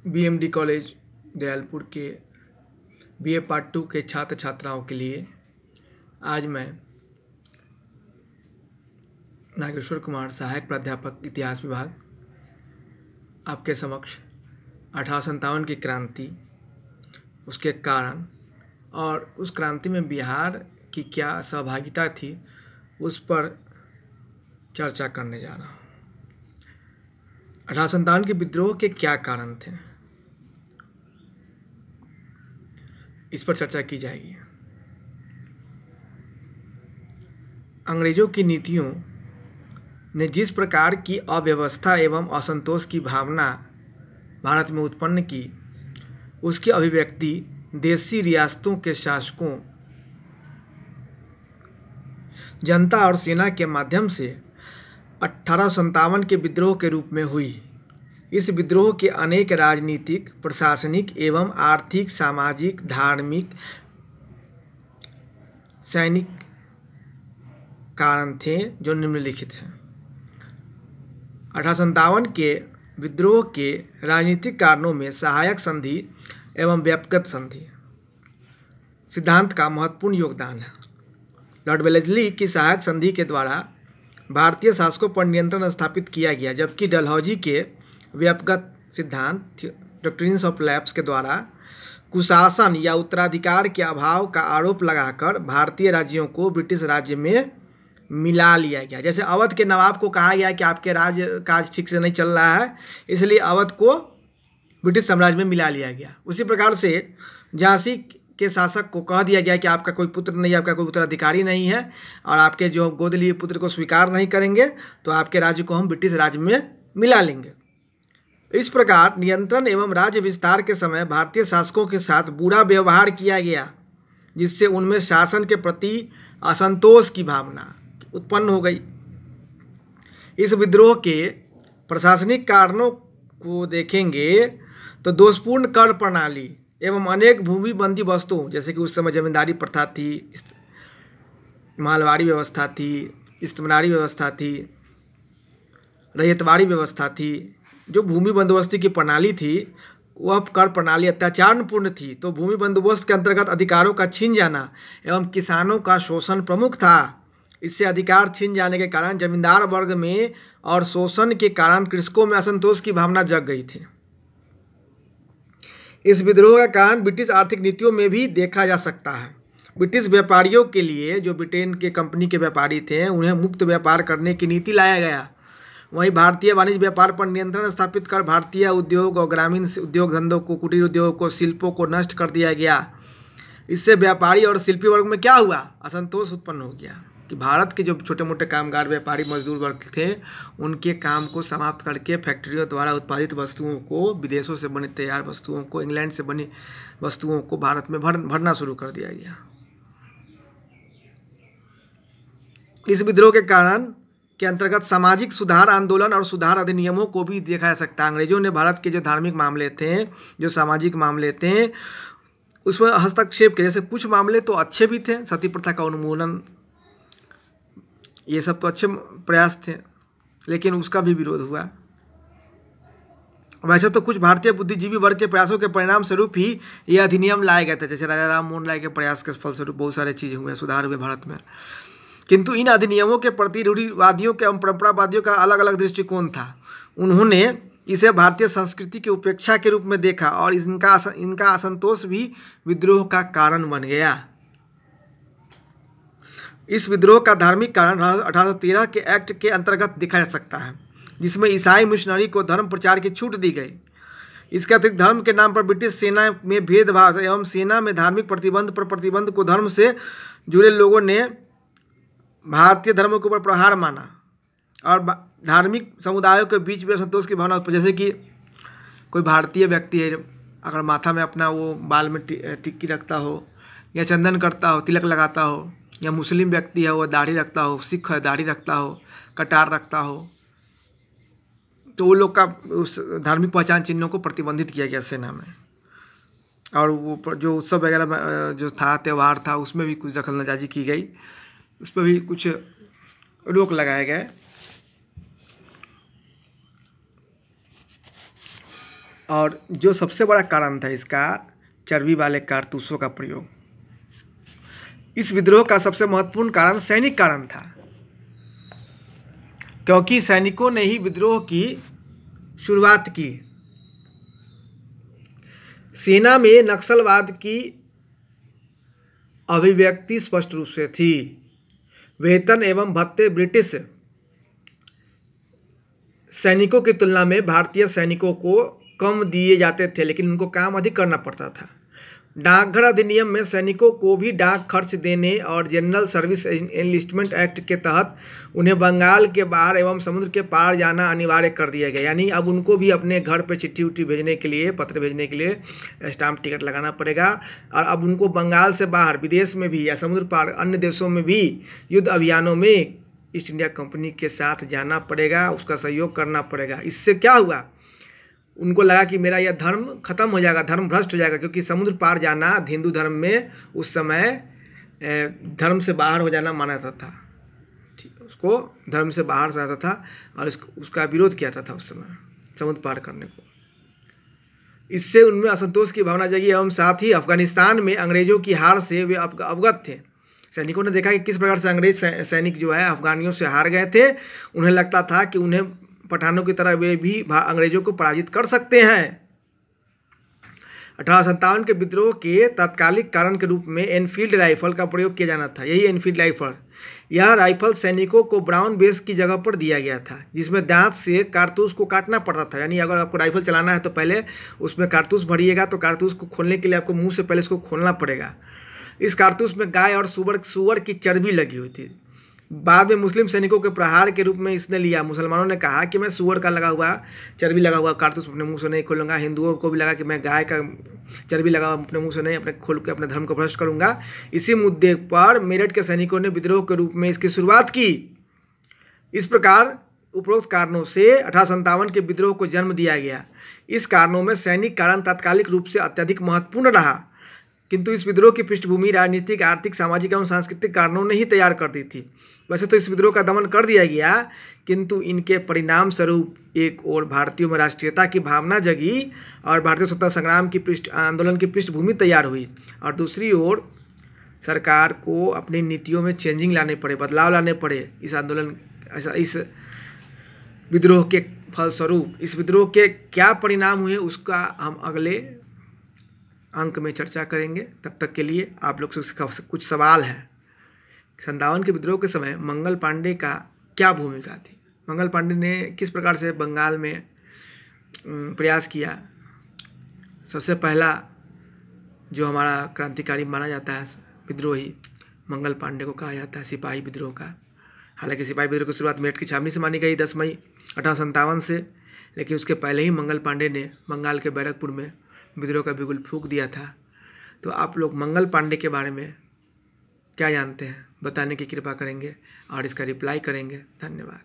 BMD college Dayalpur के BA part 2 के छात्र छात्राओं के लिए आज मैं नागेश्वर कुमार, सहायक प्राध्यापक इतिहास विभाग, आपके समक्ष 1857 की क्रांति, उसके कारण और उस क्रांति में बिहार की क्या सहभागिता थी, उस पर चर्चा करने जा रहा हूँ। 1857 के विद्रोह के क्या कारण थे, इस पर चर्चा की जाएगी। अंग्रेजों की नीतियों ने जिस प्रकार की अव्यवस्था एवं असंतोष की भावना भारत में उत्पन्न की, उसकी अभिव्यक्ति देशी रियासतों के शासकों, जनता और सेना के माध्यम से 1857 के विद्रोह के रूप में हुई। इस विद्रोह के अनेक राजनीतिक, प्रशासनिक एवं आर्थिक, सामाजिक, धार्मिक, सैनिक कारण थे जो निम्नलिखित हैं। 1857 के विद्रोह के राजनीतिक कारणों में सहायक संधि एवं व्यक्तिगत संधि सिद्धांत का महत्वपूर्ण योगदान है। लॉर्ड वेलेस्ली की सहायक संधि के द्वारा भारतीय शासकों पर नियंत्रण स्थापित किया गया, जबकि डलहौजी के व्यक्तिगत सिद्धांत डॉक्ट्रिन्स ऑफ लैप्स के द्वारा कुशासन या उत्तराधिकार के अभाव का आरोप लगाकर भारतीय राज्यों को ब्रिटिश राज्य में मिला लिया गया। जैसे अवध के नवाब को कहा गया कि आपके राज्य काज ठीक से नहीं चल रहा है, इसलिए अवध को ब्रिटिश साम्राज्य में मिला लिया गया। उसी प्रकार से झांसी के शासक को कह दिया गया कि आपका कोई पुत्र नहीं, आपका कोई उत्तराधिकारी नहीं है और आपके जो गोद लिए पुत्र को स्वीकार नहीं करेंगे तो आपके राज्य को हम ब्रिटिश राज्य में मिला लेंगे। इस प्रकार नियंत्रण एवं राज्य विस्तार के समय भारतीय शासकों के साथ बुरा व्यवहार किया गया, जिससे उनमें शासन के प्रति असंतोष की भावना उत्पन्न हो गई। इस विद्रोह के प्रशासनिक कारणों को देखेंगे तो दोषपूर्ण कर प्रणाली एवं अनेक भूमिबंदी वस्तुओं, जैसे कि उस समय जमींदारी प्रथा थी, मालवाड़ी व्यवस्था थी, इस्तेमारी व्यवस्था थी, रैयतवाड़ी व्यवस्था थी, जो भूमि बंदोबस्ती की प्रणाली थी वह कर प्रणाली अत्याचारपूर्ण थी। तो भूमि बंदोबस्त के अंतर्गत अधिकारों का छीन जाना एवं किसानों का शोषण प्रमुख था। इससे अधिकार छीन जाने के कारण जमींदार वर्ग में और शोषण के कारण कृषकों में असंतोष की भावना जग गई थी। इस विद्रोह का कारण ब्रिटिश आर्थिक नीतियों में भी देखा जा सकता है। ब्रिटिश व्यापारियों के लिए, जो ब्रिटेन के कंपनी के व्यापारी थे, उन्हें मुक्त व्यापार करने की नीति लाया गया। वहीं भारतीय वाणिज्य व्यापार पर नियंत्रण स्थापित कर भारतीय उद्योग और ग्रामीण उद्योग धंधों को, कुटीर उद्योग को, शिल्पों को नष्ट कर दिया गया। इससे व्यापारी और शिल्पी वर्ग में क्या हुआ, असंतोष उत्पन्न हो गया कि भारत के जो छोटे मोटे कामगार, व्यापारी, मजदूर वर्ग थे, उनके काम को समाप्त करके फैक्ट्रियों द्वारा उत्पादित वस्तुओं को, विदेशों से बनी तैयार वस्तुओं को, इंग्लैंड से बनी वस्तुओं को भारत में भरना शुरू कर दिया गया। इस विद्रोह के कारण के अंतर्गत सामाजिक सुधार आंदोलन और सुधार अधिनियमों को भी देखा जा सकता है। अंग्रेजों ने भारत के जो धार्मिक मामले थे, जो सामाजिक मामले थे, उसमें हस्तक्षेप किया। जैसे कुछ मामले तो अच्छे भी थे, सती प्रथा का उन्मूलन, ये सब तो अच्छे प्रयास थे, लेकिन उसका भी विरोध हुआ। वैसे तो कुछ भारतीय बुद्धिजीवी वर्ग के प्रयासों के परिणाम स्वरूप ही ये अधिनियम लाए गए थे। जैसे राजा राम मोहन राय के प्रयास के फलस्वरूप बहुत सारे चीज़ें हुए, सुधार हुए भारत में। किंतु इन अधिनियमों के प्रति रूढ़िवादियों के एवं परंपरावादियों का अलग अलग दृष्टिकोण था। उन्होंने इसे भारतीय संस्कृति की उपेक्षा के रूप में देखा और इनका असंतोष भी विद्रोह का कारण बन गया। इस विद्रोह का धार्मिक कारण 1813 के एक्ट के अंतर्गत देखा जा सकता है, जिसमें ईसाई मिशनरी को धर्म प्रचार की छूट दी गई। इसके अतिरिक्त धर्म के नाम पर ब्रिटिश सेना में भेदभाव एवं सेना में धार्मिक प्रतिबंध को धर्म से जुड़े लोगों ने भारतीय धर्म के ऊपर प्रहार माना और धार्मिक समुदायों के बीच भी असंतोष की भावना उत्पन्न। जैसे कि कोई भारतीय व्यक्ति है, अगर माथा में अपना वो बाल में टिक्की रखता हो या चंदन करता हो, तिलक लगाता हो, या मुस्लिम व्यक्ति है वो दाढ़ी रखता हो, सिख है दाढ़ी रखता हो, कटार रखता हो, तो वो लोग का उस धार्मिक पहचान चिन्हों को प्रतिबंधित किया गया सेना में। और वो जो उत्सव वगैरह जो था, त्यौहार था, उसमें भी कुछ दखलंदाजी की गई, उस पर भी कुछ रोक लगाए गए। और जो सबसे बड़ा कारण था इसका, चर्बी वाले कारतूसों का प्रयोग। इस विद्रोह का सबसे महत्वपूर्ण कारण सैनिक कारण था, क्योंकि सैनिकों ने ही विद्रोह की शुरुआत की। सेना में नक्सलवाद की अभिव्यक्ति स्पष्ट रूप से थी। वेतन एवं भत्ते ब्रिटिश सैनिकों की तुलना में भारतीय सैनिकों को कम दिए जाते थे, लेकिन उनको काम अधिक करना पड़ता था। डाकघर अधिनियम में सैनिकों को भी डाक खर्च देने और जनरल सर्विस एनलिस्टमेंट एक्ट के तहत उन्हें बंगाल के बाहर एवं समुद्र के पार जाना अनिवार्य कर दिया गया। यानी अब उनको भी अपने घर पे चिट्ठी उट्ठी भेजने के लिए, पत्र भेजने के लिए स्टाम्प टिकट लगाना पड़ेगा। और अब उनको बंगाल से बाहर विदेश में भी या समुद्र पार अन्य देशों में भी युद्ध अभियानों में ईस्ट इंडिया कंपनी के साथ जाना पड़ेगा, उसका सहयोग करना पड़ेगा। इससे क्या हुआ, उनको लगा कि मेरा यह धर्म खत्म हो जाएगा, धर्म भ्रष्ट हो जाएगा, क्योंकि समुद्र पार जाना हिंदू धर्म में उस समय धर्म से बाहर हो जाना माना जाता था। ठीक, उसको धर्म से बाहर जाता था और उसका विरोध किया जाता था उस समय समुद्र पार करने को। इससे उनमें असंतोष की भावना जगी एवं साथ ही अफगानिस्तान में अंग्रेजों की हार से वे अवगत थे। सैनिकों ने देखा कि किस प्रकार से अंग्रेज सैनिक जो है अफगानियों से हार गए थे। उन्हें लगता था कि उन्हें पठानों की तरह वे भी अंग्रेजों को पराजित कर सकते हैं। 1857 के विद्रोह के तात्कालिक कारण के रूप में एनफील्ड राइफल का प्रयोग किया जाना था। यही एनफील्ड राइफल, यह राइफल सैनिकों को ब्राउन बेस की जगह पर दिया गया था, जिसमें दांत से कारतूस को काटना पड़ता था। यानी अगर आपको राइफल चलाना है तो पहले उसमें कारतूस भरिएगा, तो कारतूस को खोलने के लिए आपको मुंह से पहले इसको खोलना पड़ेगा। इस कारतूस में गाय और सूअर की चर्बी लगी हुई थी। बाद में मुस्लिम सैनिकों के प्रहार के रूप में इसने लिया। मुसलमानों ने कहा कि मैं सूअर का लगा हुआ, चर्बी लगा हुआ कारतूस अपने मुंह से नहीं खोलूंगा। हिंदुओं को भी लगा कि मैं गाय का चर्बी लगा हुआ अपने मुंह से नहीं अपने खोल के अपने धर्म को भ्रष्ट करूंगा। इसी मुद्दे पर मेरठ के सैनिकों ने विद्रोह के रूप में इसकी शुरुआत की। इस प्रकार उपरोक्त कारणों से 1857 के विद्रोह को जन्म दिया गया। इस कारणों में सैनिक कारण तात्कालिक रूप से अत्यधिक महत्वपूर्ण रहा, किंतु इस विद्रोह की पृष्ठभूमि राजनीतिक, आर्थिक, सामाजिक एवं सांस्कृतिक कारणों ने ही तैयार कर दी थी। वैसे तो इस विद्रोह का दमन कर दिया गया, किंतु इनके परिणाम स्वरूप एक ओर भारतीयों में राष्ट्रीयता की भावना जगी और भारतीय स्वतंत्रता संग्राम की आंदोलन की पृष्ठभूमि तैयार हुई, और दूसरी ओर सरकार को अपनी नीतियों में चेंजिंग लाने पड़े, बदलाव लाने पड़े। इस विद्रोह के फलस्वरूप इस विद्रोह के क्या परिणाम हुए उसका हम अगले अंक में चर्चा करेंगे। तब तक के लिए आप लोग से कुछ सवाल हैं। 57 के विद्रोह के समय मंगल पांडे का क्या भूमिका थी? मंगल पांडे ने किस प्रकार से बंगाल में प्रयास किया? सबसे पहला जो हमारा क्रांतिकारी माना जाता है विद्रोही, मंगल पांडे को कहा जाता है सिपाही विद्रोह का। हालांकि सिपाही विद्रोह की शुरुआत मेरठ की छावनी से मानी गई 10 मई 1857 से, लेकिन उसके पहले ही मंगल पांडे ने बंगाल के बैरकपुर में विद्रोह का बिगुल फूंक दिया था। तो आप लोग मंगल पांडे के बारे में क्या जानते हैं बताने की कृपा करेंगे और इसका रिप्लाई करेंगे। धन्यवाद।